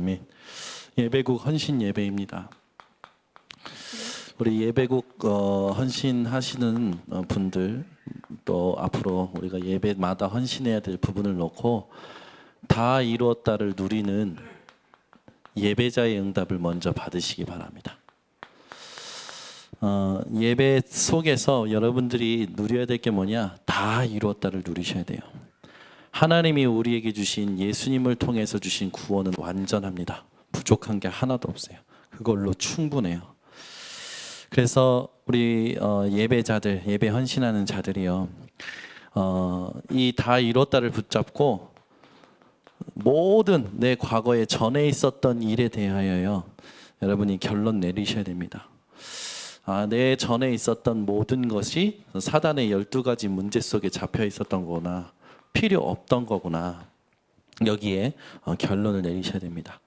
아멘. 예배국 헌신 예배입니다. 우리 예배국 헌신하시는 분들, 또 앞으로 우리가 예배마다 헌신해야 될 부분을 놓고 다 이루었다를 누리는 예배자의 응답을 먼저 받으시기 바랍니다. 예배 속에서 여러분들이 누려야 될 게 뭐냐? 다 이루었다를 누리셔야 돼요. 하나님이 우리에게 주신, 예수님을 통해서 주신 구원은 완전합니다. 부족한 게 하나도 없어요. 그걸로 충분해요. 그래서 우리 예배자들, 예배 헌신하는 자들이요, 이 다 이뤘다를 붙잡고 모든 내 과거에 전에 있었던 일에 대하여요, 여러분이 결론 내리셔야 됩니다. 내 전에 있었던 모든 것이 사단의 12가지 문제 속에 잡혀 있었던 거구나, 필요 없던 거구나, 여기에 결론을 내리셔야 됩니다.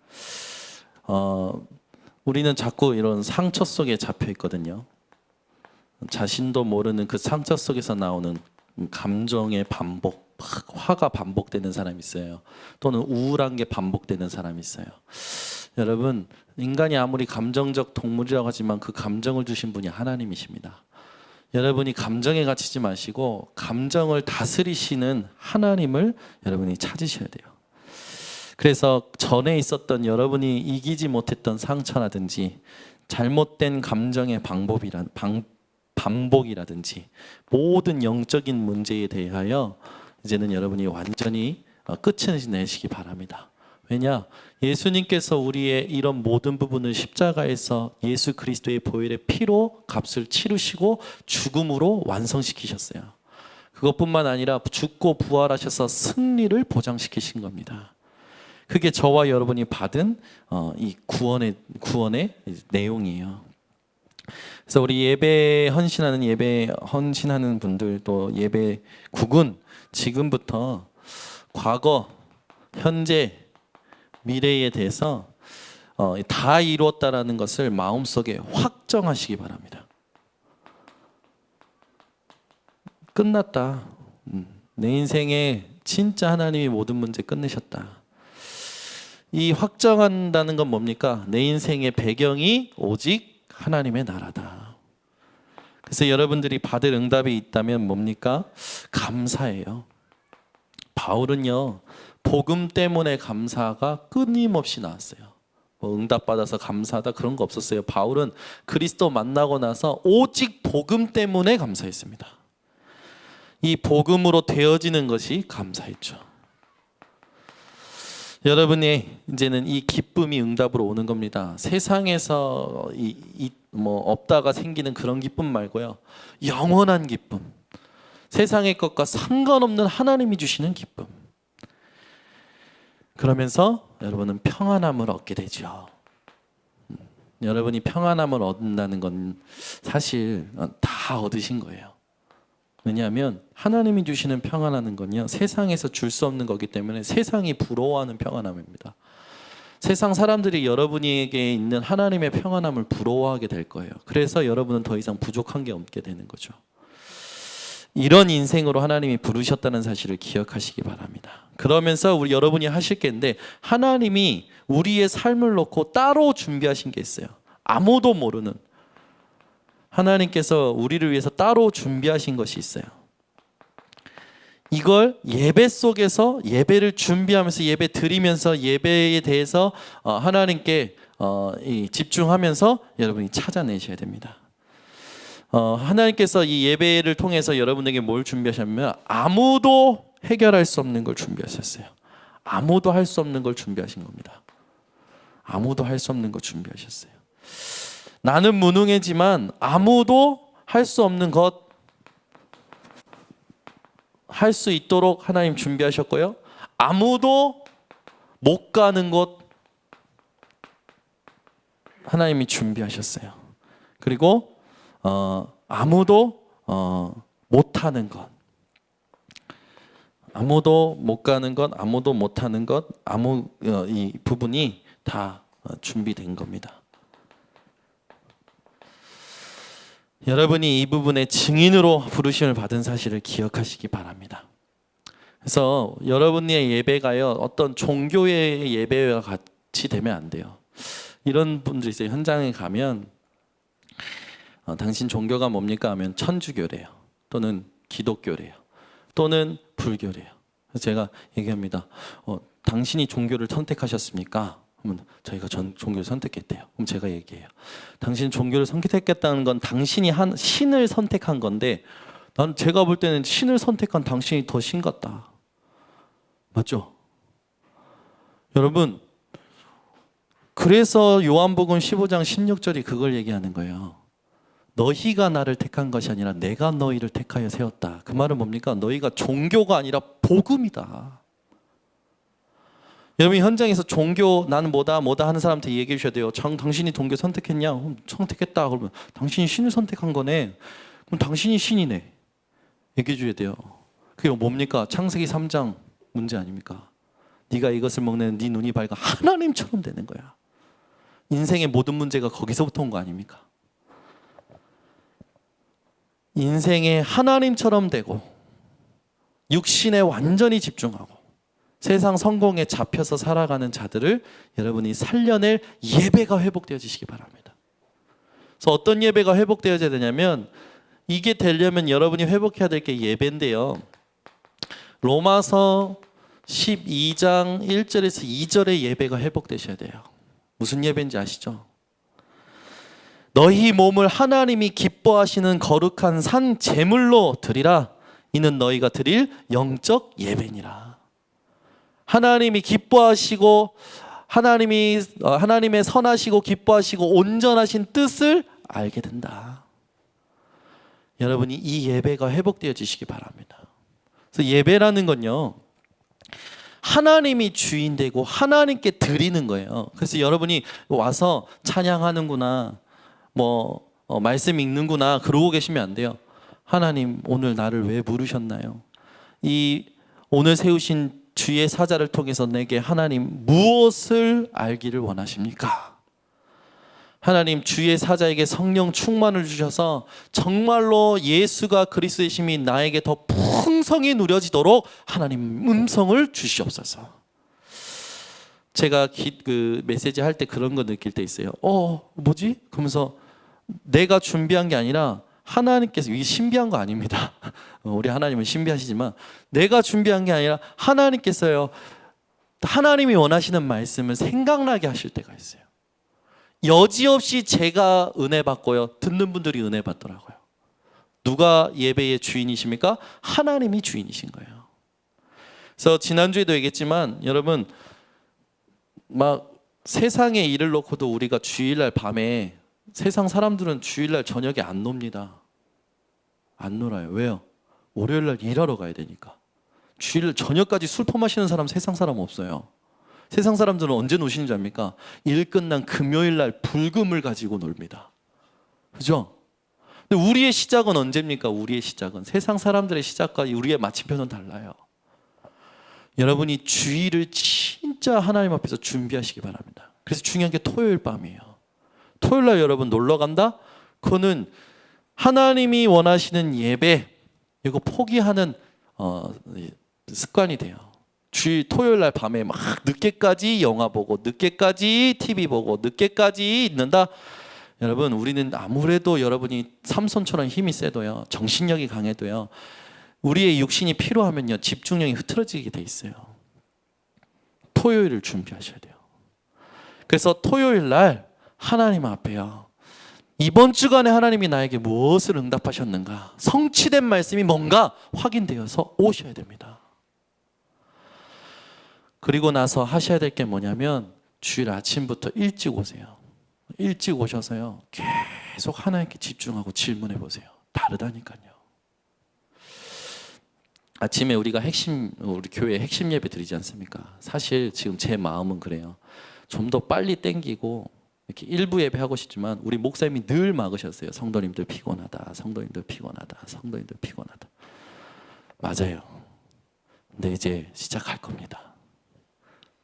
우리는 자꾸 이런 상처 속에 잡혀 있거든요. 자신도 모르는 그 상처 속에서 나오는 감정의 반복, 화가 반복되는 사람이 있어요. 또는 우울한 게 반복되는 사람이 있어요. 여러분, 인간이 아무리 감정적 동물이라고 하지만 그 감정을 주신 분이 하나님이십니다. 여러분이 감정에 갇히지 마시고 감정을 다스리시는 하나님을 여러분이 찾으셔야 돼요. 그래서 전에 있었던 여러분이 이기지 못했던 상처라든지 잘못된 감정의 반복이라든지 모든 영적인 문제에 대하여 이제는 여러분이 완전히 끝을 내시기 바랍니다. 왜냐? 예수님께서 우리의 이런 모든 부분을 십자가에서 예수 그리스도의 보혈의 피로 값을 치르시고 죽음으로 완성시키셨어요. 그것뿐만 아니라 죽고 부활하셔서 승리를 보장시키신 겁니다. 그게 저와 여러분이 받은 이 구원의 내용이에요. 그래서 우리 예배 헌신하는 분들, 또 예배국은 지금부터 과거, 현재, 미래에 대해서 다 이루었다라는 것을 마음속에 확정하시기 바랍니다. 끝났다. 내 인생에 진짜 하나님이 모든 문제 끝내셨다. 이 확정한다는 건 뭡니까? 내 인생의 배경이 오직 하나님의 나라다. 그래서 여러분들이 받을 응답이 있다면 뭡니까? 감사예요. 바울은요, 복음 때문에 감사가 끊임없이 나왔어요. 응답받아서 감사하다 그런 거 없었어요. 바울은 그리스도 만나고 나서 오직 복음 때문에 감사했습니다. 이 복음으로 되어지는 것이 감사했죠. 여러분이 이제는 이 기쁨이 응답으로 오는 겁니다. 세상에서 없다가 생기는 그런 기쁨 말고요, 영원한 기쁨, 세상의 것과 상관없는 하나님이 주시는 기쁨. 그러면서 여러분은 평안함을 얻게 되죠. 여러분이 평안함을 얻는다는 건 사실 다 얻으신 거예요. 왜냐하면 하나님이 주시는 평안하는 건요, 세상에서 줄 수 없는 거기 때문에 세상이 부러워하는 평안함입니다. 세상 사람들이 여러분에게 있는 하나님의 평안함을 부러워하게 될 거예요. 그래서 여러분은 더 이상 부족한 게 없게 되는 거죠. 이런 인생으로 하나님이 부르셨다는 사실을 기억하시기 바랍니다. 그러면서 여러분이 하실 게 있는데, 하나님이 우리의 삶을 놓고 따로 준비하신 게 있어요. 아무도 모르는, 하나님께서 우리를 위해서 따로 준비하신 것이 있어요. 이걸 예배 속에서, 예배를 준비하면서, 예배 드리면서, 예배에 대해서 하나님께 집중하면서 여러분이 찾아내셔야 됩니다. 하나님께서 이 예배를 통해서 여러분에게 뭘 준비하셨냐면, 아무도 해결할 수 없는 걸 준비하셨어요. 아무도 할 수 없는 걸 준비하신 겁니다. 아무도 할 수 없는 걸 준비하셨어요. 나는 무능하지만 아무도 할 수 없는 것 할 수 있도록 하나님 준비하셨고요, 아무도 못 가는 곳 하나님이 준비하셨어요. 그리고 아무도 못하는 것, 아무도 못 가는 것, 아무도 못하는 것, 이 부분이 다 준비된 겁니다. 여러분이 이 부분의 증인으로 부르심을 받은 사실을 기억하시기 바랍니다. 그래서 여러분의 예배가요, 어떤 종교의 예배와 되면 안 돼요. 이런 분들이 있어요. 현장에 가면 당신 종교가 뭡니까 하면 천주교래요. 또는 기독교래요. 또는 불교래요. 그래서 제가 얘기합니다. 당신이 종교를 선택하셨습니까? 그러면 저희가 종교를 선택했대요. 그럼 제가 얘기해요. 당신 종교를 선택했다는 건 당신이 한 신을 선택한 건데 난 제가 볼 때는 신을 선택한 당신이 더 신 같다. 맞죠? 여러분, 그래서 요한복음 15장 16절이 그걸 얘기하는 거예요. 너희가 나를 택한 것이 아니라 내가 너희를 택하여 세웠다. 그 말은 뭡니까? 너희가 종교가 아니라 복음이다. 여러분 현장에서 종교 나는 뭐다 하는 사람한테 얘기해 주셔야 돼요. 당신이 종교 선택했냐? 선택했다. 그러면 당신이 신을 선택한 거네. 그럼 당신이 신이네. 얘기해 줘야 돼요. 그게 뭡니까? 창세기 3장 문제 아닙니까? 네가 이것을 먹는 네 눈이 밝아 하나님처럼 되는 거야. 인생의 모든 문제가 거기서부터 온 거 아닙니까? 인생에 하나님처럼 되고 육신에 완전히 집중하고 세상 성공에 잡혀서 살아가는 자들을 여러분이 살려낼 예배가 회복되어지시기 바랍니다. 그래서 어떤 예배가 회복되어져야 되냐면 이게 되려면 여러분이 회복해야 될 게 예배인데요. 로마서 12장 1절에서 2절의 예배가 회복되셔야 돼요. 무슨 예배인지 아시죠? 너희 몸을 하나님이 기뻐하시는 거룩한 산 제물로 드리라. 이는 너희가 드릴 영적 예배니라. 하나님이 기뻐하시고 하나님의 선하시고 기뻐하시고 온전하신 뜻을 알게 된다. 여러분이 이 예배가 회복되어지시기 바랍니다. 그래서 예배라는 건요, 하나님이 주인 되고 하나님께 드리는 거예요. 그래서 여러분이 와서 찬양하는구나, 말씀 읽는구나 그러고 계시면 안 돼요. 하나님 오늘 나를 왜 부르셨나요? 이 오늘 세우신 주의 사자를 통해서 내게 하나님 무엇을 알기를 원하십니까? 하나님 주의 사자에게 성령 충만을 주셔서 정말로 예수가 그리스도의 심이 나에게 더 풍성히 누려지도록 하나님 음성을 주시옵소서. 제가 그 메시지 할 때 그런 거 느낄 때 있어요. 뭐지? 그러면서 내가 준비한 게 아니라 하나님께서, 이게 신비한 거 아닙니다. 우리 하나님은 신비하시지만 내가 준비한 게 아니라 하나님께서요, 하나님이 원하시는 말씀을 생각나게 하실 때가 있어요. 여지없이 제가 은혜 받고요, 듣는 분들이 은혜 받더라고요. 누가 예배의 주인이십니까? 하나님이 주인이신 거예요. 그래서 지난주에도 얘기했지만 여러분, 막 세상의 일을 놓고도 우리가 주일날 밤에, 세상 사람들은 주일날 저녁에 안 놉니다. 안 놀아요. 왜요? 월요일날 일하러 가야 되니까. 주일 저녁까지 술 퍼마시는 사람 세상 사람 없어요. 세상 사람들은 언제 노시는 줄 압니까? 일 끝난 금요일날 불금을 가지고 놉니다. 그죠? 근데 우리의 시작은 언제입니까? 우리의 시작은, 세상 사람들의 시작과 우리의 마침표는 달라요. 여러분이 주일을 진짜 하나님 앞에서 준비하시기 바랍니다. 그래서 중요한 게 토요일 밤이에요. 토요일날 여러분 놀러 간다? 그거는 하나님이 원하시는 예배, 이거 포기하는 습관이 돼요. 주일 토요일날 밤에 막 늦게까지 영화 보고 늦게까지 TV 보고 늦게까지 있는다. 여러분, 우리는 아무래도 여러분이 삼손처럼 힘이 세도요, 정신력이 강해도요, 우리의 육신이 피로하면요 집중력이 흐트러지게 돼 있어요. 토요일을 준비하셔야 돼요. 그래서 토요일날 하나님 앞에요, 이번 주간에 하나님이 나에게 무엇을 응답하셨는가, 성취된 말씀이 뭔가 확인되어서 오셔야 됩니다. 그리고 나서 하셔야 될 게 뭐냐면 주일 아침부터 일찍 오세요. 일찍 오셔서요 계속 하나님께 집중하고 질문해 보세요. 다르다니까요. 아침에 우리가 우리 교회 핵심 예배 드리지 않습니까? 사실 지금 제 마음은 그래요. 좀 더 빨리 땡기고 이렇게 일부 예배 하고 싶지만 우리 목사님이 늘 막으셨어요. 성도님들 피곤하다, 성도님들 피곤하다, 성도님들 피곤하다. 맞아요. 근데 이제 시작할 겁니다.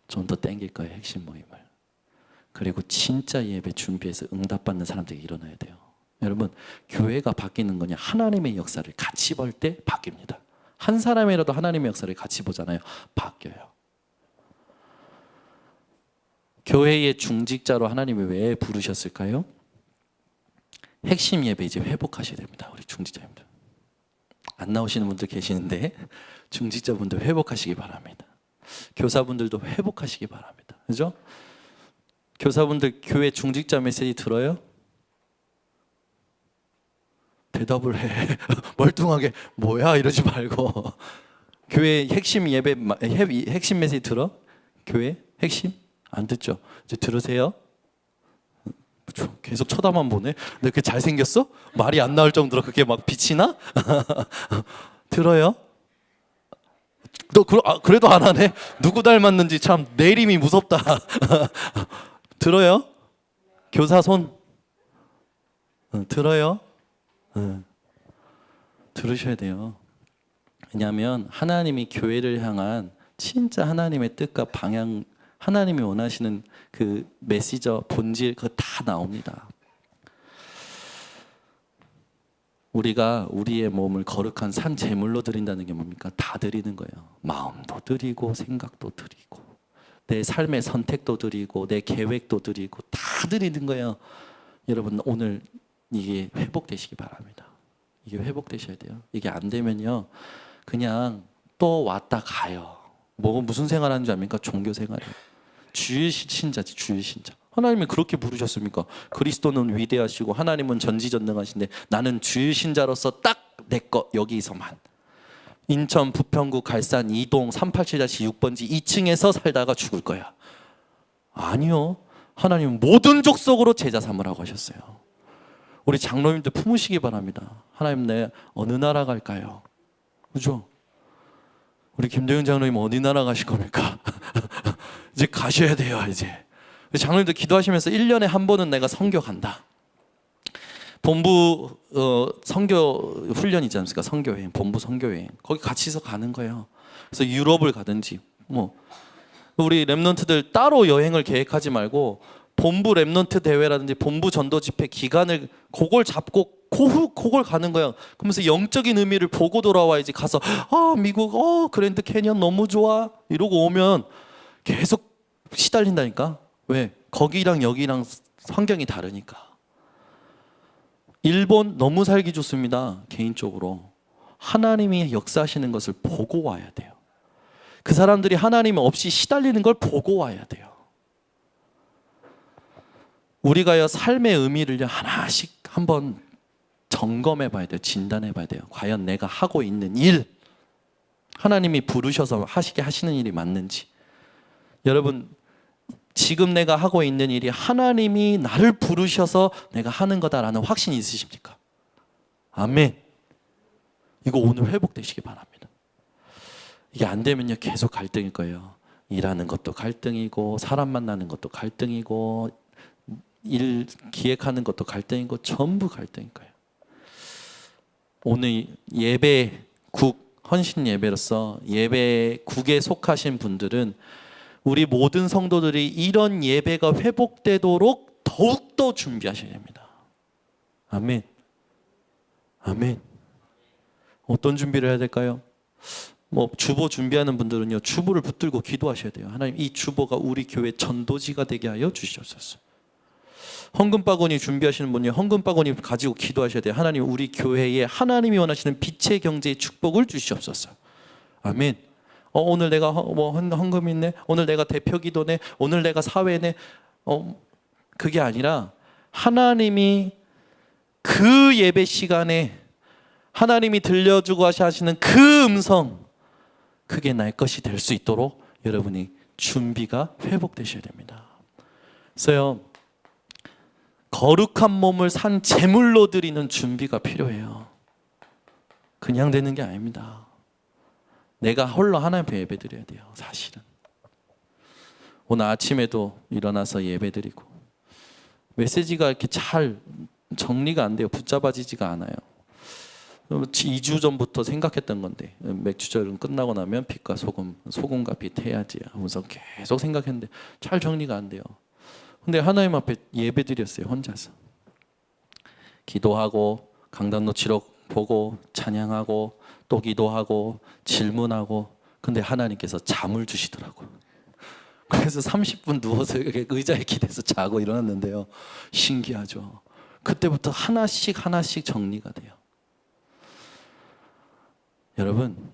좀 더 땡길 거예요, 핵심 모임을. 그리고 진짜 예배 준비해서 응답받는 사람들이 일어나야 돼요. 여러분, 교회가 바뀌는 거냐, 하나님의 역사를 같이 볼 때 바뀝니다. 한 사람이라도 하나님의 역사를 같이 보잖아요, 바뀌어요. 교회의 중직자로 하나님이 왜 부르셨을까요? 핵심 예배 이제 회복하셔야 됩니다. 우리 중직자님들. 안 나오시는 분들 계시는데 중직자분들 회복하시기 바랍니다. 교사분들도 회복하시기 바랍니다. 그죠? 교사분들 교회 중직자 메시지 들어요? 대답을 해. 멀뚱하게 뭐야 이러지 말고. 교회 핵심 예배 핵심 메시지 들어? 교회 핵심? 안 듣죠? 이제 들으세요. 계속 쳐다만 보네. 근데 그게 잘생겼어? 말이 안 나올 정도로 그게 막 빛이 나? 들어요? 그래도 안 하네. 누구 닮았는지 참 내림이 무섭다. 들어요? 교사 손 들어요? 들으셔야 돼요. 왜냐하면 하나님이 교회를 향한 진짜 하나님의 뜻과 방향, 하나님이 원하시는 그 메시저 본질 그거 다 나옵니다. 우리가 우리의 몸을 거룩한 산 제물로 드린다는 게 뭡니까? 다 드리는 거예요. 마음도 드리고 생각도 드리고 내 삶의 선택도 드리고 내 계획도 드리고 다 드리는 거예요. 여러분 오늘 이게 회복되시기 바랍니다. 이게 회복되셔야 돼요. 이게 안 되면요 그냥 또 왔다 가요. 무슨 생활하는 줄 압니까? 종교 생활이에요. 주일 신자지, 주일 신자. 하나님이 그렇게 부르셨습니까? 그리스도는 위대하시고 하나님은 전지전능하신데 나는 주일 신자로서 딱 내 거 여기서만 인천 부평구 갈산 2동 387-6번지 2층에서 살다가 죽을 거야. 아니요. 하나님은 모든 족속으로 제자 삼으라고 하셨어요. 우리 장로님들 품으시기 바랍니다. 하나님 내 어느 나라 갈까요? 그죠? 우리 김도영 장로님 어디 나라 가실 겁니까? 이제 가셔야 돼요. 이제 장로님들 기도하시면서 1년에 한 번은 내가 선교 간다. 본부 선교 훈련 있지 않습니까? 선교여행, 본부 선교여행 거기 같이서 가는 거예요. 그래서 유럽을 가든지 뭐 우리 렘넌트들 따로 여행을 계획하지 말고 본부 렘넌트 대회라든지 본부 전도 집회 기간을 그걸 잡고 그걸 가는 거예요. 그러면서 영적인 의미를 보고 돌아와야지. 가서 미국 그랜드 캐니언 너무 좋아 이러고 오면 계속 시달린다니까. 왜? 거기랑 여기랑 환경이 다르니까. 일본 너무 살기 좋습니다. 개인적으로 하나님이 역사하시는 것을 보고 와야 돼요. 그 사람들이 하나님 없이 시달리는 걸 보고 와야 돼요. 우리가요 삶의 의미를 하나씩 한번 점검해 봐야 돼요. 진단해 봐야 돼요. 과연 내가 하고 있는 일, 하나님이 부르셔서 하시게 하시는 일이 맞는지. 여러분 지금 내가 하고 있는 일이 하나님이 나를 부르셔서 내가 하는 거다라는 확신이 있으십니까? 아멘. 이거 오늘 회복되시기 바랍니다. 이게 안 되면요 계속 갈등일 거예요. 일하는 것도 갈등이고 사람 만나는 것도 갈등이고 일 기획하는 것도 갈등이고 전부 갈등일 거예요. 오늘 예배국 헌신 예배로서 예배국에 속하신 분들은 우리 모든 성도들이 이런 예배가 회복되도록 더욱더 준비하셔야 됩니다. 아멘. 아멘. 어떤 준비를 해야 될까요? 주보 준비하는 분들은요 주보를 붙들고 기도하셔야 돼요. 하나님 이 주보가 우리 교회 전도지가 되게 하여 주시옵소서. 헌금 바구니 준비하시는 분이 헌금 바구니 가지고 기도하셔야 돼요. 하나님 우리 교회에 하나님이 원하시는 빛의 경제의 축복을 주시옵소서. 아멘. 오늘 내가 헌금이 있네. 오늘 내가 대표 기도네. 오늘 내가 사회네. 그게 아니라 하나님이 그 예배 시간에 하나님이 들려주고 하시는 그 음성 그게 날 것이 될 수 있도록 여러분이 준비가 회복되셔야 됩니다. 그래서요 거룩한 몸을 산 제물로 드리는 준비가 필요해요. 그냥 되는 게 아닙니다. 내가 홀로 하나님 앞에 예배 드려야 돼요. 사실은 오늘 아침에도 일어나서 예배 드리고 메시지가 이렇게 잘 정리가 안 돼요. 붙잡아지지가 않아요. 2주 전부터 생각했던 건데 맥주절은 끝나고 나면 빛과 소금과 빛 해야지 하면서 계속 생각했는데 잘 정리가 안 돼요. 근데 하나님 앞에 예배 드렸어요. 혼자서 기도하고 강단 노치록 보고 찬양하고 또 기도하고 질문하고 근데 하나님께서 잠을 주시더라고요. 그래서 30분 누워서 이렇게 의자에 기대서 자고 일어났는데요. 신기하죠. 그때부터 하나씩 하나씩 정리가 돼요. 여러분,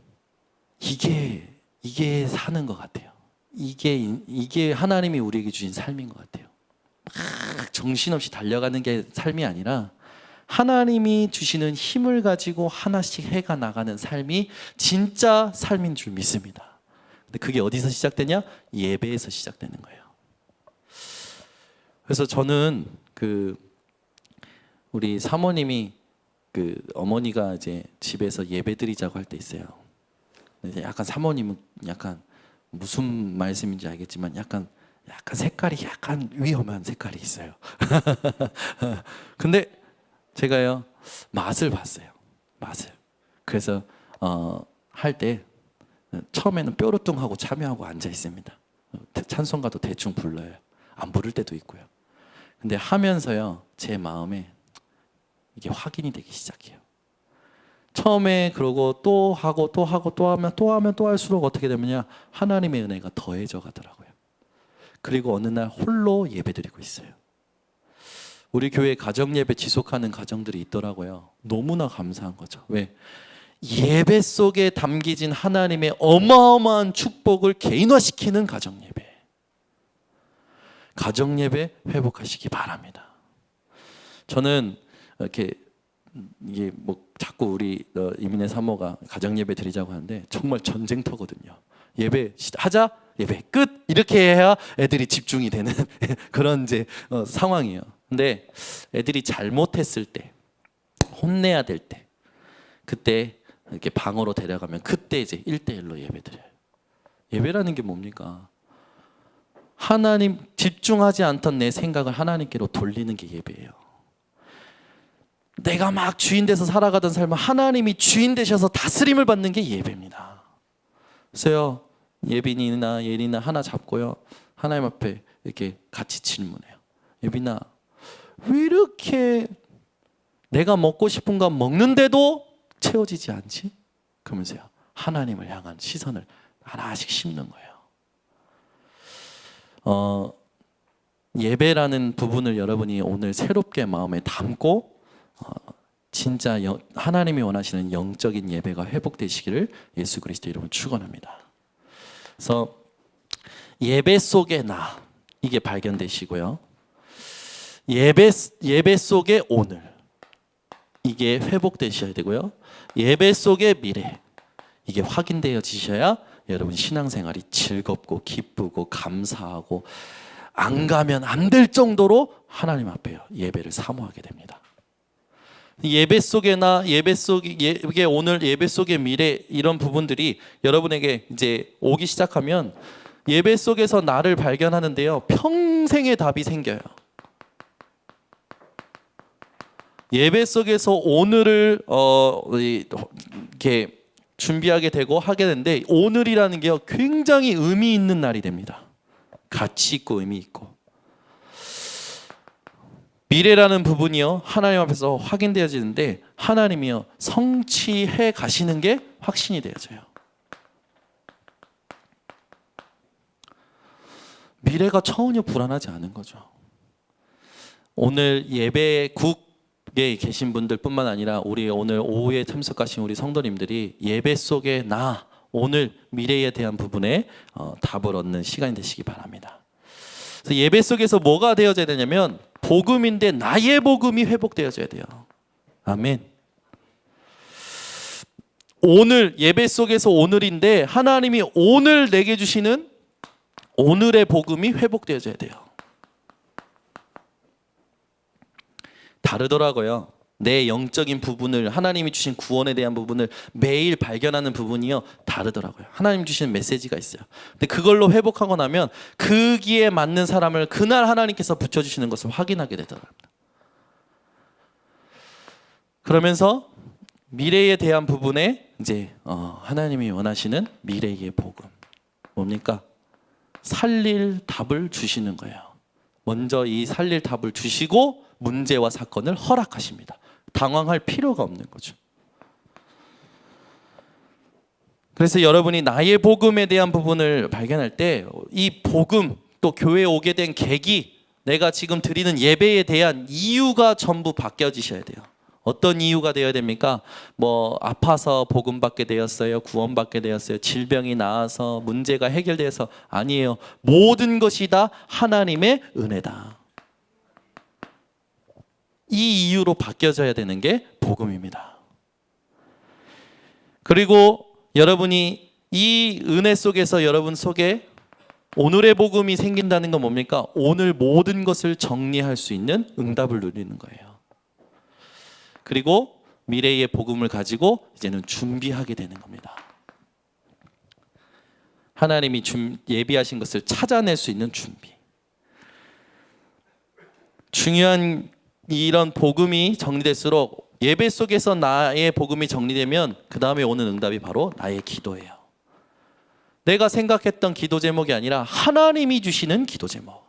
이게 사는 것 같아요. 이게 하나님이 우리에게 주신 삶인 것 같아요. 막 정신없이 달려가는 게 삶이 아니라 하나님이 주시는 힘을 가지고 하나씩 해가 나가는 삶이 진짜 삶인 줄 믿습니다. 근데 그게 어디서 시작되냐? 예배에서 시작되는 거예요. 그래서 저는 우리 사모님이 어머니가 이제 집에서 예배 드리자고 할 때 있어요. 이제 약간 사모님은 약간 무슨 말씀인지 알겠지만 약간 색깔이 약간 위험한 색깔이 있어요. 근데 제가요 맛을 봤어요. 그래서 할 때 처음에는 뾰루뚱하고 참여하고 앉아 있습니다. 찬송가도 대충 불러요. 안 부를 때도 있고요. 근데 하면서요 제 마음에 이게 확인이 되기 시작해요. 처음에 그러고 또 하고 또 하면 또 할수록 어떻게 되느냐, 하나님의 은혜가 더해져 가더라고요. 그리고 어느 날 홀로 예배드리고 있어요. 우리 교회 가정 예배 지속하는 가정들이 있더라고요. 너무나 감사한 거죠. 왜? 예배 속에 담기진 하나님의 어마어마한 축복을 개인화시키는 가정 예배. 가정 예배 회복하시기 바랍니다. 저는 이렇게 이게 뭐 자꾸 우리 이민의 사모가 가정 예배 드리자고 하는데 정말 전쟁터거든요. 예배 하자, 예배 끝, 이렇게 해야 애들이 집중이 되는 그런 이제 상황이에요. 근데 애들이 잘못했을 때, 혼내야 될 때, 그때 이렇게 방으로 데려가면 그때 이제 1대1로 예배드려요. 예배라는 게 뭡니까? 하나님, 집중하지 않던 내 생각을 하나님께로 돌리는 게 예배예요. 내가 막 주인 돼서 살아가던 삶을 하나님이 주인 되셔서 다스림을 받는 게 예배입니다. 그래서 예빈이나 예린이나 하나 잡고요, 하나님 앞에 이렇게 같이 질문해요. 예빈아, 왜 이렇게 내가 먹고 싶은 거 먹는데도 채워지지 않지? 그러면서요 하나님을 향한 시선을 하나씩 심는 거예요. 예배라는 부분을 여러분이 오늘 새롭게 마음에 담고 진짜 하나님이 원하시는 영적인 예배가 회복되시기를 예수 그리스도 이름으로 축원합니다. 그래서 예배 속에 나, 이게 발견되시고요. 예배 속에 오늘, 이게 회복되셔야 되고요. 예배 속의 미래, 이게 확인되어지셔야 여러분 신앙생활이 즐겁고 기쁘고 감사하고 안 가면 안 될 정도로 하나님 앞에 예배를 사모하게 됩니다. 예배 속에 나, 예배 속에 오늘, 예배 속의 미래, 이런 부분들이 여러분에게 이제 오기 시작하면 예배 속에서 나를 발견하는데요, 평생의 답이 생겨요. 예배 속에서 오늘을 이렇게 준비하게 되고 하게 되는데, 오늘이라는 게 굉장히 의미 있는 날이 됩니다. 가치 있고 의미 있고. 미래라는 부분이요 하나님 앞에서 확인되어지는데, 하나님이요 성취해 가시는 게 확신이 되어져요. 미래가 전혀 불안하지 않은 거죠. 오늘 예배국에 계신 분들 뿐만 아니라 우리 오늘 오후에 참석하신 우리 성도님들이 예배 속에 나, 오늘 미래에 대한 부분에 답을 얻는 시간이 되시기 바랍니다. 그래서 예배 속에서 뭐가 되어져야 되냐면 복음인데 나의 복음이 회복되어져야 돼요. 아멘. 오늘, 예배 속에서 오늘인데 하나님이 오늘 내게 주시는 오늘의 복음이 회복되어져야 돼요. 다르더라고요. 내 영적인 부분을, 하나님이 주신 구원에 대한 부분을 매일 발견하는 부분이요 다르더라고요. 하나님 주시는 메시지가 있어요. 근데 그걸로 회복하고 나면 그 기에 맞는 사람을 그날 하나님께서 붙여주시는 것을 확인하게 되더라고요. 그러면서 미래에 대한 부분에 이제 하나님이 원하시는 미래의 복음, 뭡니까? 살릴 답을 주시는 거예요. 먼저 이 살릴 답을 주시고 문제와 사건을 허락하십니다. 당황할 필요가 없는 거죠. 그래서 여러분이 나의 복음에 대한 부분을 발견할 때 이 복음 또 교회에 오게 된 계기, 내가 지금 드리는 예배에 대한 이유가 전부 바뀌어지셔야 돼요. 어떤 이유가 되어야 됩니까? 뭐 아파서 복음 받게 되었어요, 구원 받게 되었어요, 질병이 나아서 문제가 해결돼서, 아니에요. 모든 것이 다 하나님의 은혜다. 이 이유로 바뀌어져야 되는 게 복음입니다. 그리고 여러분이 이 은혜 속에서 여러분 속에 오늘의 복음이 생긴다는 건 뭡니까? 오늘 모든 것을 정리할 수 있는 응답을 누리는 거예요. 그리고 미래의 복음을 가지고 이제는 준비하게 되는 겁니다. 하나님이 예비하신 것을 찾아낼 수 있는 준비. 중요한 이런 복음이 정리될수록 예배 속에서 나의 복음이 정리되면 그 다음에 오는 응답이 바로 나의 기도예요. 내가 생각했던 기도 제목이 아니라 하나님이 주시는 기도 제목.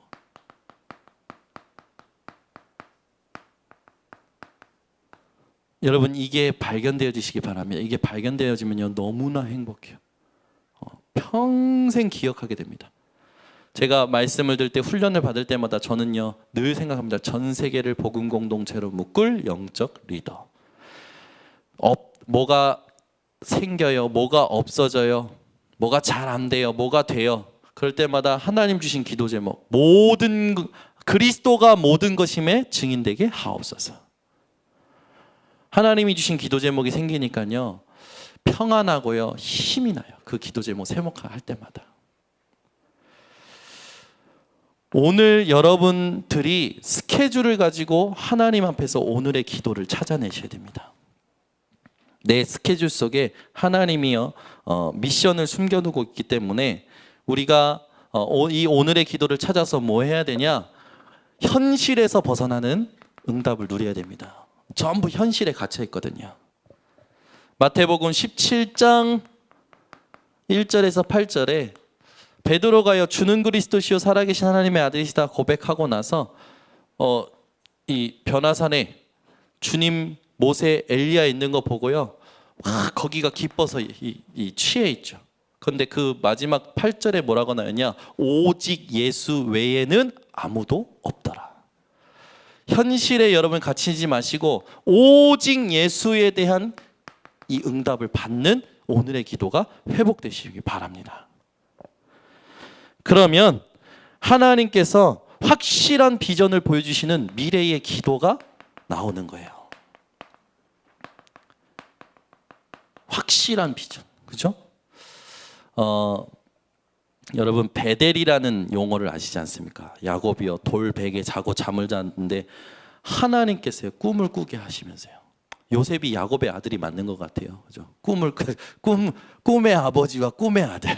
여러분, 이게 발견되어지시기 바랍니다. 이게 발견되어지면요 너무나 행복해요. 평생 기억하게 됩니다. 제가 말씀을 들 때, 훈련을 받을 때마다 저는요 늘 생각합니다. 전 세계를 복음 공동체로 묶을 영적 리더. 뭐가 생겨요, 뭐가 없어져요, 뭐가 잘 안 돼요, 뭐가 돼요. 그럴 때마다 하나님 주신 기도 제목, 모든 그리스도가 모든 것임에 증인되게 하옵소서. 하나님이 주신 기도 제목이 생기니까요 평안하고요 힘이 나요. 그 기도 제목 세목할 때마다. 오늘 여러분들이 스케줄을 가지고 하나님 앞에서 오늘의 기도를 찾아내셔야 됩니다. 내 스케줄 속에 하나님이요 미션을 숨겨두고 있기 때문에 우리가 이 오늘의 기도를 찾아서 뭐 해야 되냐? 현실에서 벗어나는 응답을 누려야 됩니다. 전부 현실에 갇혀 있거든요. 마태복음 17장 1절에서 8절에 베드로가요 주는 그리스도시요 살아계신 하나님의 아들이시다 고백하고 나서 이 변화산에 주님, 모세, 엘리야 있는 거 보고요 거기가 기뻐서 취해 있죠. 그런데 그 마지막 8절에 뭐라고 나오냐? 오직 예수 외에는 아무도 없더라. 현실에 여러분 갇히지 마시고 오직 예수에 대한 이 응답을 받는 오늘의 기도가 회복되시기 바랍니다. 그러면 하나님께서 확실한 비전을 보여주시는 미래의 기도가 나오는 거예요. 확실한 비전, 그죠? 여러분 베델이라는 용어를 아시지 않습니까? 야곱이요 돌베개 자고 잠을 잤는데 하나님께서요 꿈을 꾸게 하시면서요. 요셉이 야곱의 아들이 맞는 것 같아요, 그죠? 꿈의 아버지와 꿈의 아들.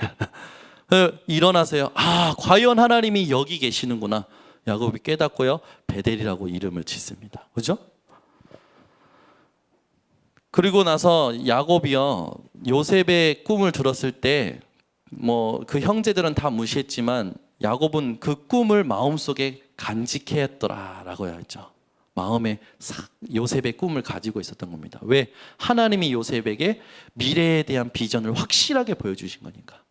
일어나세요. 아, 과연 하나님이 여기 계시는구나. 야곱이 깨닫고요 베델이라고 이름을 짓습니다, 그죠? 그리고 나서 야곱이요 요셉의 꿈을 들었을 때 뭐 그 형제들은 다 무시했지만 야곱은 그 꿈을 마음속에 간직했더라라고 했죠. 마음에 요셉의 꿈을 가지고 있었던 겁니다. 왜? 하나님이 요셉에게 미래에 대한 비전을 확실하게 보여주신 거니까.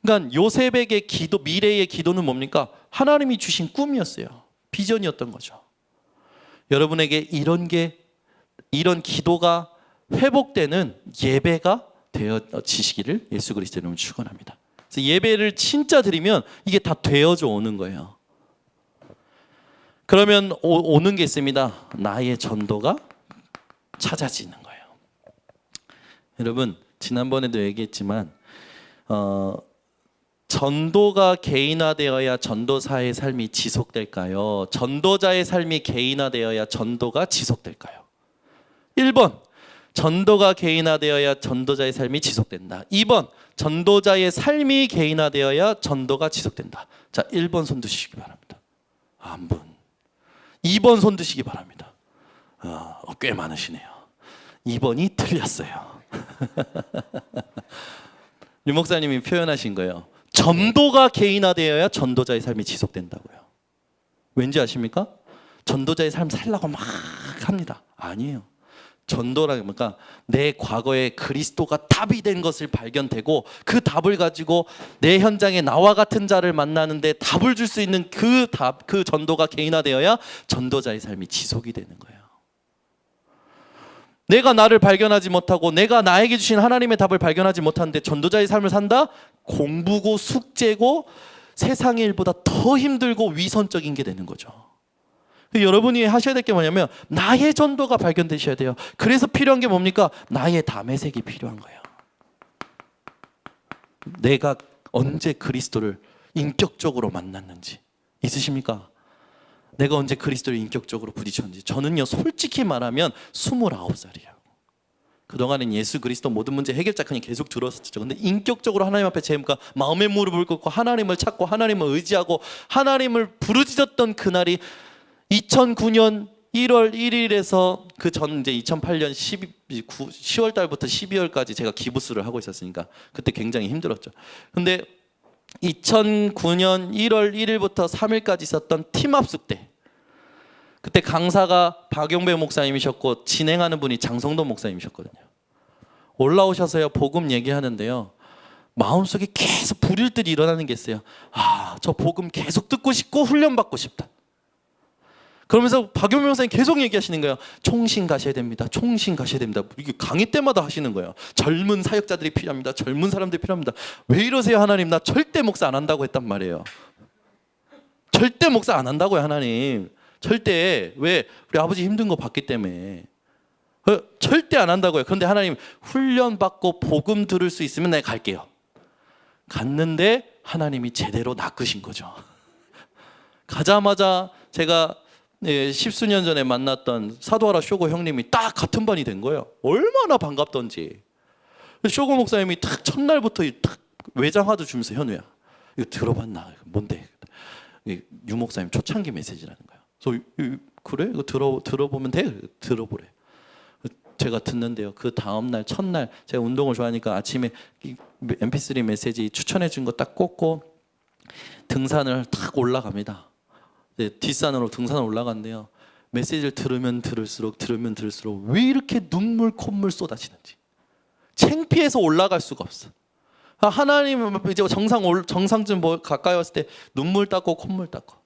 그러니까 요셉에게 미래의 기도는 뭡니까? 하나님이 주신 꿈이었어요. 비전이었던 거죠. 여러분에게 이런 기도가 회복되는 예배가 되어지시기를 예수 그리스도의 이름으로 축원합니다. 그래서 예배를 진짜 드리면 이게 다 되어져 오는 거예요. 그러면 오는 게 있습니다. 나의 전도가 찾아지는 거예요. 여러분 지난번에도 얘기했지만 전도가 개인화되어야 전도사의 삶이 지속될까요? 전도자의 삶이 개인화되어야 전도가 지속될까요? 1번 전도가 개인화되어야 전도자의 삶이 지속된다. 2번 전도자의 삶이 개인화되어야 전도가 지속된다. 자, 1번 손 드시기 바랍니다. 한 분. 2번 손 드시기 바랍니다. 꽤 많으시네요. 2번이 틀렸어요. 유 목사님이 표현하신 거예요. 전도가 개인화되어야 전도자의 삶이 지속된다고요. 왠지 아십니까? 전도자의 삶 살라고 막 합니다. 아니에요. 전도라는 뭔가 내 과거에 그리스도가 답이 된 것을 발견되고 그 답을 가지고 내 현장에 나와 같은 자를 만나는데 답을 줄 수 있는 그 전도가 개인화되어야 전도자의 삶이 지속이 되는 거예요. 내가 나를 발견하지 못하고 내가 나에게 주신 하나님의 답을 발견하지 못하는데 전도자의 삶을 산다? 공부고 숙제고 세상의 일보다 더 힘들고 위선적인 게 되는 거죠. 여러분이 하셔야 될 게 뭐냐면 나의 전도가 발견되셔야 돼요. 그래서 필요한 게 뭡니까? 나의 담의색이 필요한 거예요. 내가 언제 그리스도를 인격적으로 만났는지 있으십니까? 내가 언제 그리스도를 인격적으로 부딪혔는지. 저는요, 솔직히 말하면 29살이에요. 그동안은 예수 그리스도 모든 문제 해결자 그냥 계속 들었었죠. 근데 인격적으로 하나님 앞에 제가 마음의 무릎을 꿇고 하나님을 찾고 하나님을 의지하고 하나님을 부르짖었던 그날이 2009년 1월 1일에서 그 전 이제 2008년 10월 달부터 12월까지 제가 기부스를 하고 있었으니까 그때 굉장히 힘들었죠. 근데 2009년 1월 1일부터 3일까지 있었던 팀합숙 때, 그때 강사가 박용배 목사님이셨고 진행하는 분이 장성도 목사님이셨거든요. 올라오셔서요, 복음 얘기하는데요, 마음속에 계속 불일들이 일어나는 게 있어요. 저 복음 계속 듣고 싶고 훈련받고 싶다. 그러면서 박용배 목사님 계속 얘기하시는 거예요. 총신 가셔야 됩니다. 총신 가셔야 됩니다. 이게 강의 때마다 하시는 거예요. 젊은 사역자들이 필요합니다. 젊은 사람들이 필요합니다. 왜 이러세요 하나님? 나 절대 목사 안 한다고 했단 말이에요. 절대 목사 안 한다고요 하나님. 절대. 왜? 우리 아버지 힘든 거 봤기 때문에. 절대 안 한다고요. 그런데 하나님, 훈련받고 복음 들을 수 있으면 내가 갈게요. 갔는데 하나님이 제대로 낚으신 거죠. 가자마자 제가 10수년 전에 만났던 사도하라 쇼고 형님이 딱 같은 반이 된 거예요. 얼마나 반갑던지. 쇼고 목사님이 딱 첫날부터 딱 외장하도 주면서, 현우야, 이거 들어봤나? 뭔데? 유 목사님 초창기 메시지라는 거예요. 그래서 그래? 이거 들어보면 돼? 들어보래. 제가 듣는데요, 그 다음날 첫날 제가 운동을 좋아하니까 아침에 mp3 메시지 추천해 준 거 딱 꽂고 등산을 딱 올라갑니다. 뒷산으로 등산을 올라갔는데요, 메시지를 들으면 들을수록 왜 이렇게 눈물 콧물 쏟아지는지 창피해서 올라갈 수가 없어. 하나님 이제 정상쯤 가까이 왔을 때 눈물 닦고 콧물 닦고,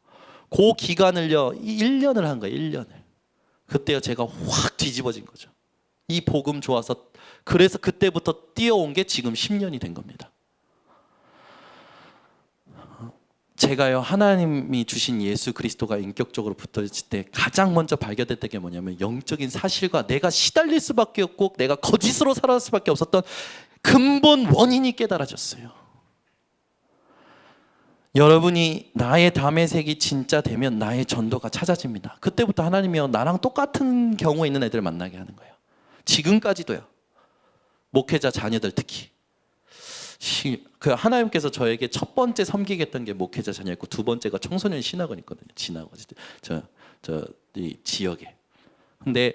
그 기간을요 1년을 한 거예요. 1년을. 그때요 제가 확 뒤집어진 거죠. 이 복음 좋아서. 그래서 그때부터 뛰어온 게 지금 10년이 된 겁니다. 제가요, 하나님이 주신 예수 그리스도가 인격적으로 붙어있을 때 가장 먼저 발견됐던 게 뭐냐면, 영적인 사실과 내가 시달릴 수밖에 없고 내가 거짓으로 살아갈 수밖에 없었던 근본 원인이 깨달아졌어요. 여러분이 나의 담의색이 진짜 되면 나의 전도가 찾아집니다. 그때부터 하나님이요, 나랑 똑같은 경우에 있는 애들을 만나게 하는 거예요. 지금까지도요. 목회자 자녀들 특히. 그 하나님께서 저에게 첫 번째 섬기게 했던 게 목회자 자녀였고, 두 번째가 청소년 신학원 있거든요. 이 지역에. 근데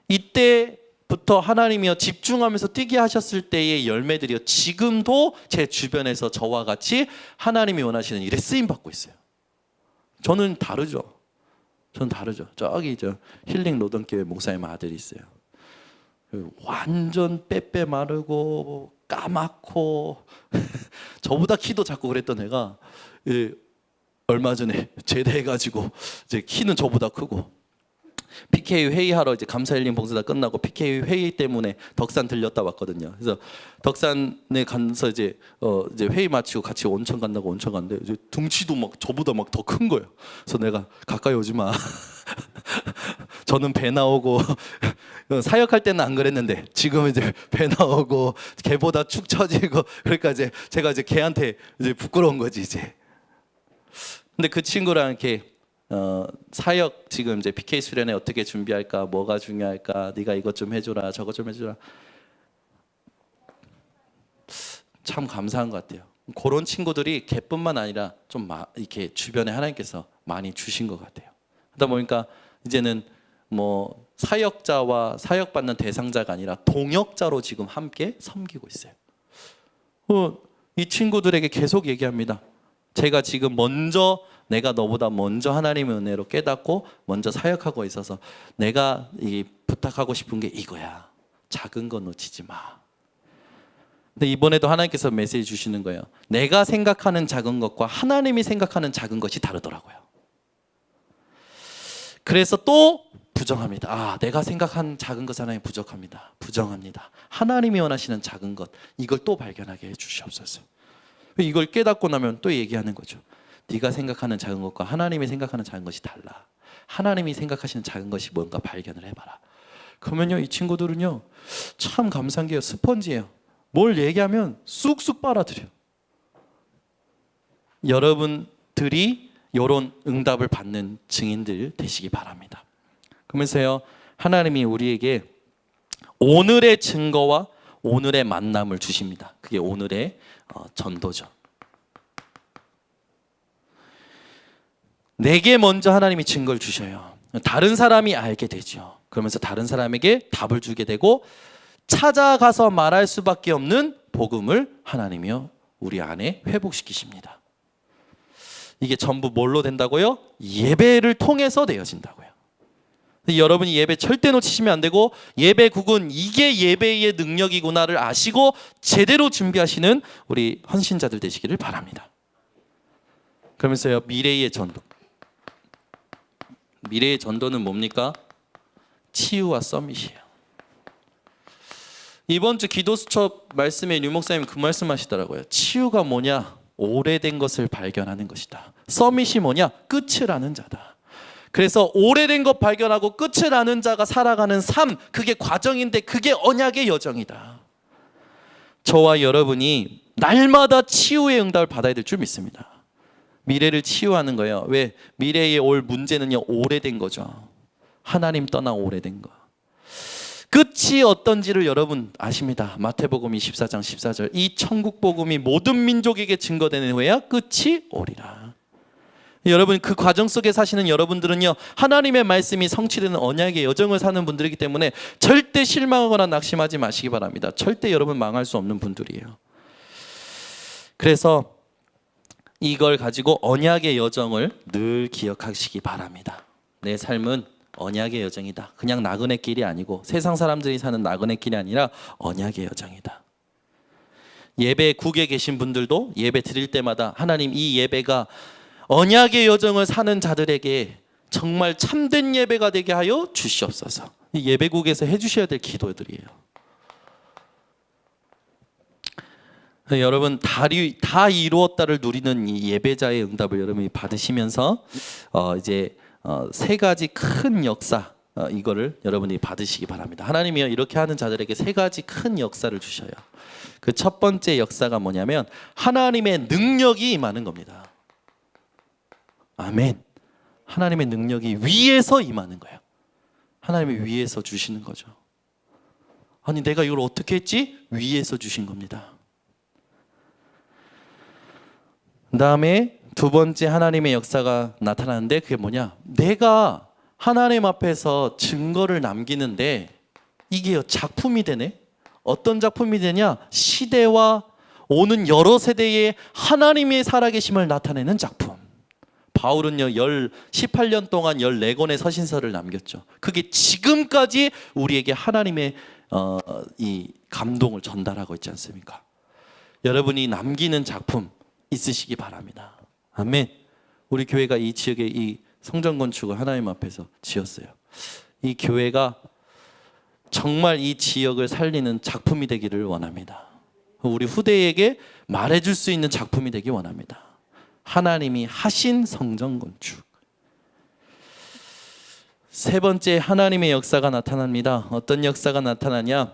이때부터 하나님이요 집중하면서 뛰게 하셨을 때의 열매들이요, 지금도 제 주변에서 저와 같이 하나님이 원하시는 일에 쓰임 받고 있어요. 저는 다르죠. 저기 힐링 노던교회 목사님 아들이 있어요. 완전 빼빼 마르고 까맣고 저보다 키도 작고 그랬던 애가 얼마 전에 제대해가지고 이제 키는 저보다 크고, PK 회의하러 이제 감사일링 봉사다 끝나고 PK 회의 때문에 덕산 들렸다 왔거든요. 그래서 덕산에 가서 이제 회의 마치고 같이 온천 간다고 온천 갔는데 이제 등치도 막 저보다 막 더 큰 거예요. 그래서 내가 가까이 오지 마. 저는 배 나오고 사역할 때는 안 그랬는데 지금은 이제 배 나오고 걔보다 축 처지고, 그러니까 이제 제가 이제 걔한테 이제 부끄러운 거지 이제. 근데 그 친구랑 이렇게 사역 지금 이제 PK 수련회 어떻게 준비할까, 뭐가 중요할까, 네가 이것 좀 해줘라, 저것 좀 해줘라. 참 감사한 것 같아요. 그런 친구들이 걔뿐만 아니라 좀 이렇게 주변에 하나님께서 많이 주신 것 같아요. 그러다 보니까 이제는 뭐 사역자와 사역받는 대상자가 아니라 동역자로 지금 함께 섬기고 있어요. 이 친구들에게 계속 얘기합니다. 제가 지금 먼저 내가 너보다 먼저 하나님의 은혜로 깨닫고 먼저 사역하고 있어서 내가 부탁하고 싶은 게 이거야. 작은 거 놓치지 마. 근데 이번에도 하나님께서 메시지 주시는 거예요. 내가 생각하는 작은 것과 하나님이 생각하는 작은 것이 다르더라고요. 그래서 또 부정합니다. 내가 생각한 작은 것 하나님 부족합니다. 부정합니다. 하나님이 원하시는 작은 것, 이걸 또 발견하게 해주시옵소서. 이걸 깨닫고 나면 또 얘기하는 거죠. 네가 생각하는 작은 것과 하나님이 생각하는 작은 것이 달라. 하나님이 생각하시는 작은 것이 뭔가 발견을 해봐라. 그러면요, 이 친구들은요 참 감사한 게요, 스펀지예요. 뭘 얘기하면 쑥쑥 빨아들여요. 여러분들이 이런 응답을 받는 증인들 되시기 바랍니다. 그러면서요, 하나님이 우리에게 오늘의 증거와 오늘의 만남을 주십니다. 그게 오늘의 전도죠. 내게 먼저 하나님이 증거를 주셔요. 다른 사람이 알게 되죠. 그러면서 다른 사람에게 답을 주게 되고 찾아가서 말할 수밖에 없는 복음을 하나님이요 우리 안에 회복시키십니다. 이게 전부 뭘로 된다고요? 예배를 통해서 되어진다고요. 여러분이 예배 절대 놓치시면 안 되고, 예배국은 이게 예배의 능력이구나를 아시고 제대로 준비하시는 우리 헌신자들 되시기를 바랍니다. 그러면서요, 미래의 전도. 미래의 전도는 뭡니까? 치유와 서밋이에요. 이번 주 기도 수첩 말씀에 류 목사님 그 말씀하시더라고요. 치유가 뭐냐? 오래된 것을 발견하는 것이다. 서밋이 뭐냐? 끝을 아는 자다. 그래서 오래된 것 발견하고 끝을 아는 자가 살아가는 삶, 그게 과정인데 그게 언약의 여정이다. 저와 여러분이 날마다 치유의 응답을 받아야 될 줄 믿습니다. 미래를 치유하는 거예요. 왜? 미래에 올 문제는요, 오래된 거죠. 하나님 떠나 오래된 거. 끝이 어떤지를 여러분 아십니다. 마태복음 24장 14절. 이 천국 복음이 모든 민족에게 증거되는 후에야 끝이 오리라. 여러분, 그 과정 속에 사시는 여러분들은요, 하나님의 말씀이 성취되는 언약의 여정을 사는 분들이기 때문에 절대 실망하거나 낙심하지 마시기 바랍니다. 절대 여러분 망할 수 없는 분들이에요. 그래서 이걸 가지고 언약의 여정을 늘 기억하시기 바랍니다. 내 삶은 언약의 여정이다. 그냥 나그네 길이 아니고, 세상 사람들이 사는 나그네 길이 아니라 언약의 여정이다. 예배국에 계신 분들도 예배 드릴 때마다 하나님, 이 예배가 언약의 여정을 사는 자들에게 정말 참된 예배가 되게 하여 주시옵소서. 이 예배국에서 해주셔야 될 기도들이에요. 여러분, 다 이루었다를 누리는 이 예배자의 응답을 여러분이 받으시면서 이제 세 가지 큰 역사, 이거를 여러분이 받으시기 바랍니다. 하나님이 이렇게 하는 자들에게 세 가지 큰 역사를 주셔요. 그 첫 번째 역사가 뭐냐면 하나님의 능력이 임하는 겁니다. 아멘. 하나님의 능력이 위에서 임하는 거예요. 하나님이 위에서 주시는 거죠. 아니, 내가 이걸 어떻게 했지? 위에서 주신 겁니다. 그 다음에 두 번째 하나님의 역사가 나타나는데, 그게 뭐냐? 내가 하나님 앞에서 증거를 남기는데 이게 작품이 되네. 어떤 작품이 되냐? 시대와 오는 여러 세대의 하나님의 살아계심을 나타내는 작품. 바울은요 18년 동안 14권의 서신서를 남겼죠. 그게 지금까지 우리에게 하나님의 이 감동을 전달하고 있지 않습니까? 여러분이 남기는 작품 있으시기 바랍니다. 아멘. 우리 교회가 이 지역에 이 성전 건축을 하나님 앞에서 지었어요. 이 교회가 정말 이 지역을 살리는 작품이 되기를 원합니다. 우리 후대에게 말해줄 수 있는 작품이 되기 원합니다. 하나님이 하신 성전 건축. 세 번째, 하나님의 역사가 나타납니다. 어떤 역사가 나타나냐?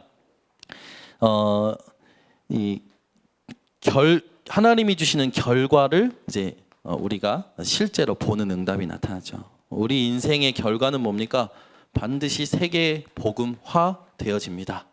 하나님이 주시는 결과를 이제 우리가 실제로 보는 응답이 나타나죠. 우리 인생의 결과는 뭡니까? 반드시 세계 복음화 되어집니다.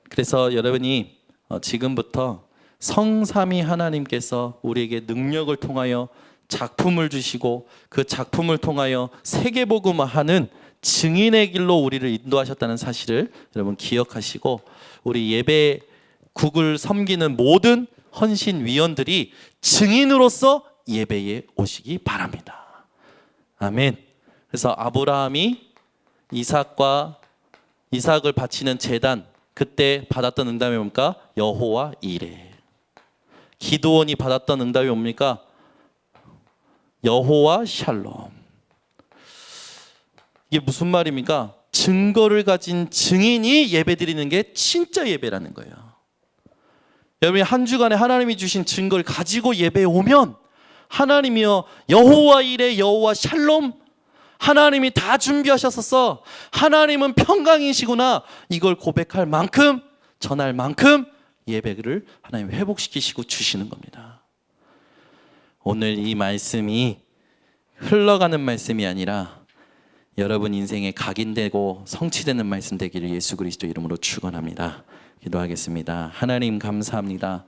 그래서 여러분이 지금부터 성삼위 하나님께서 우리에게 능력을 통하여 작품을 주시고 그 작품을 통하여 세계복음화하는 증인의 길로 우리를 인도하셨다는 사실을 여러분 기억하시고, 우리 예배국을 섬기는 모든 헌신위원들이 증인으로서 예배에 오시기 바랍니다. 아멘. 그래서 아브라함이 이삭을 바치는 제단, 그때 받았던 응답이 뭡니까? 여호와 이레. 기드온이 받았던 응답이 뭡니까? 여호와 샬롬. 이게 무슨 말입니까? 증거를 가진 증인이 예배드리는 게 진짜 예배라는 거예요. 여러분이 한 주간에 하나님이 주신 증거를 가지고 예배에 오면 하나님이여 여호와 이레 여호와 샬롬, 하나님이 다 준비하셨었어, 하나님은 평강이시구나, 이걸 고백할 만큼, 전할 만큼 예배를 하나님 회복시키시고 주시는 겁니다. 오늘 이 말씀이 흘러가는 말씀이 아니라 여러분 인생에 각인되고 성취되는 말씀 되기를 예수 그리스도 이름으로 축원합니다. 기도하겠습니다. 하나님 감사합니다.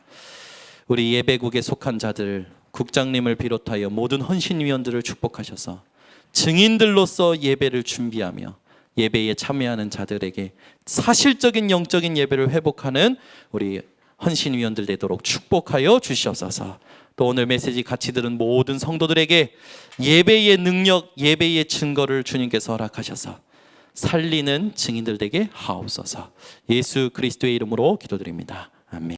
우리 예배국에 속한 자들, 국장님을 비롯하여 모든 헌신위원들을 축복하셔서 증인들로서 예배를 준비하며 예배에 참여하는 자들에게 사실적인 영적인 예배를 회복하는 우리 헌신위원들 되도록 축복하여 주시옵소서. 또 오늘 메시지 같이 들은 모든 성도들에게 예배의 능력, 예배의 증거를 주님께서 허락하셔서 살리는 증인들 되게 하옵소서. 예수 그리스도의 이름으로 기도드립니다. 아멘.